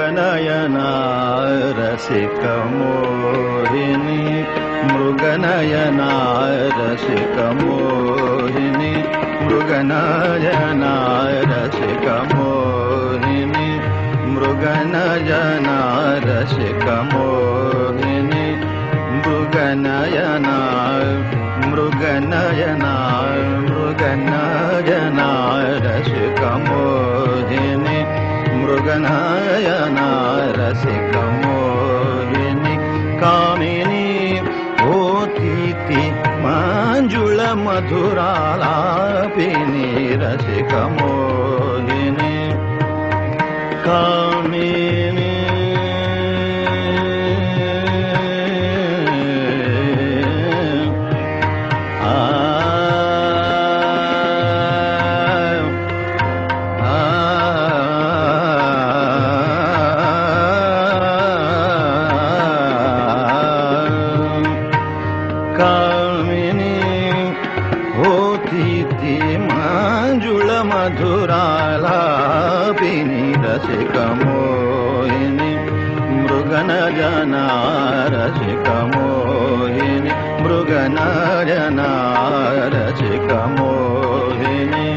మృగనయనా రసికమోహిని మృగనయనా రసికమోహిని మృగనయనా రసికమోహిని మృగనయనా రసికమోహిని మృగనయనా మృగనయనా మృగనయనా రసికమోహిని మృగనయనా రసికమోహిని కామిని ఓతితి మంజుళ మధురాలాపిని రసికమోహిని కామిని మధురాలాపిని రసికమోహిని మృగనయనా రసికమోహిని మృగనయనా రసికమోహిని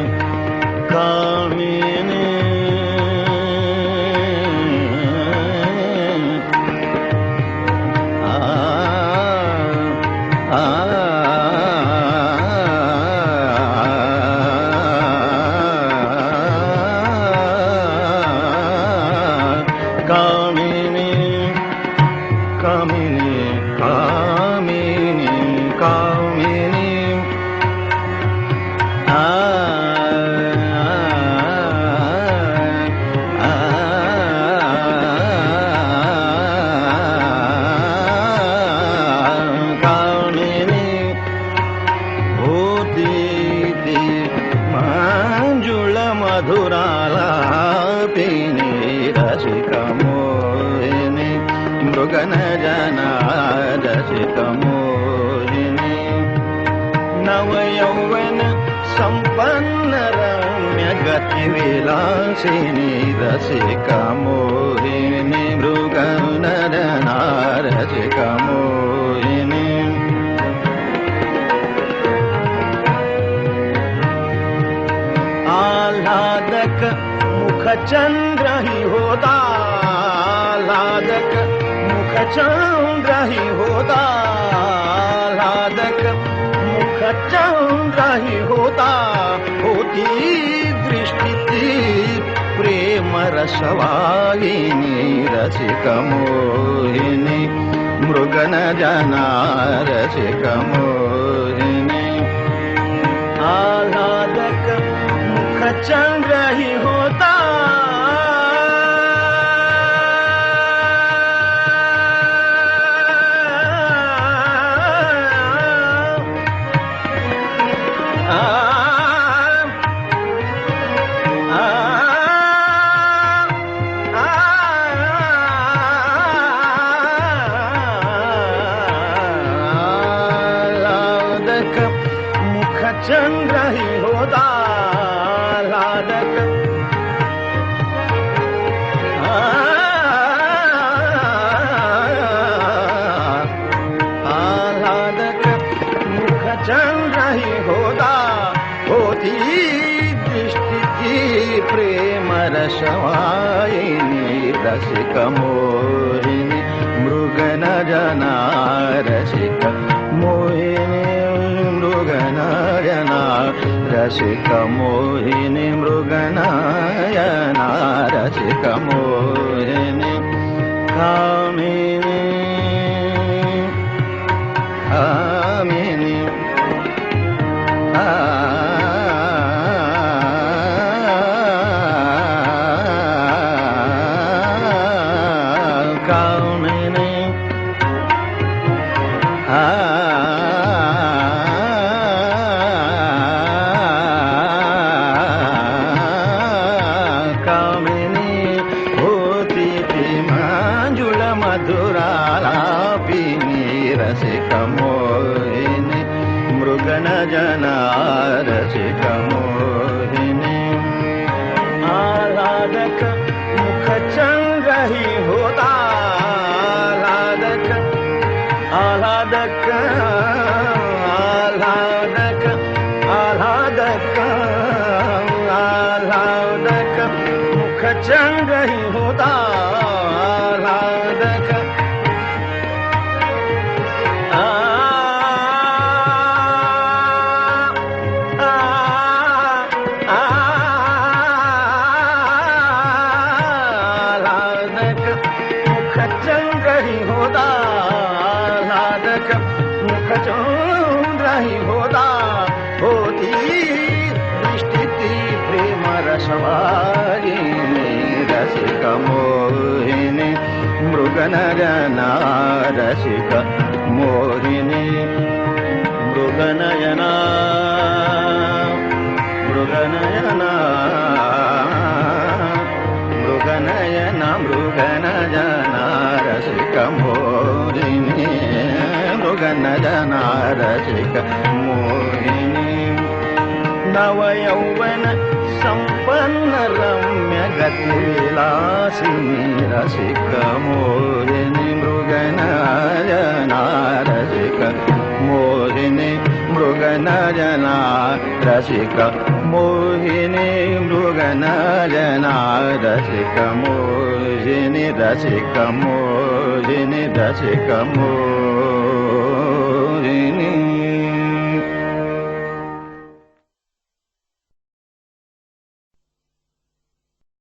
కామిని కామిని కామిని కామిని కామిని కామిని ఓతితి మంజుళ మధురాలాపిని రసికమోహిని మృగనయనా రసికమోహిని నవయౌవన సంపన్న రమ్య గతి విలాసిని రసికమోహిని మృగనయనా రసికమోహిని ఆహ్లాదక मुखचंद्र ही होता आह्लादक मुखचंद्र ही होता आह्लादक मुखचंद्र ही होता होती दृष्टि प्रेम रसवाहिनी रसिकमोहिनी मृगनयना रसिकमोहिनी आह्लादक मुखचंद्र ही होता मुखचंद्र ही होता आह्लादक आह्लादक मुखचंद्र ही होता होती दृष्टि प्रेम रसवाहिनी रसिकमोहिनी मृगनयना रसिकमोहिनी मृगनयना रसिकमोहिनी मृगनयना रसिकमोहिनी कामिनी कामिनी कामिनी कामिनी होती मंजुल मधुरालापिनी रसिकमोहिनी मृगनयना रसिकमोहिनी आह्लादक मुखचंद्र रही होता आह्लादक आह्लादक आह्लादक आह्लादक आह्लादक मुख चंग ही होता आह्लादक आह्लादक मुख चंग ही होता आह्लादक मुख चंग ही होता होती दृष्टि प्रेम रसवारिणी रसिक मोहिनी मृगनयना रसिक मोहिनी मृगनयना मृगनयना मृगनयना मृगनयना रसिक मोहिनी मृगनयना रसिक मोहिनी नवयौवन संपन्न रम्य गतिविलासिनी रसिक मोहिनी मृगनयना रसिक मोहिनी मृगनयना रसिक मोहिनी मृगनयना रसिक मोहिनी रसिक मोहिनी रसिक मोहिनी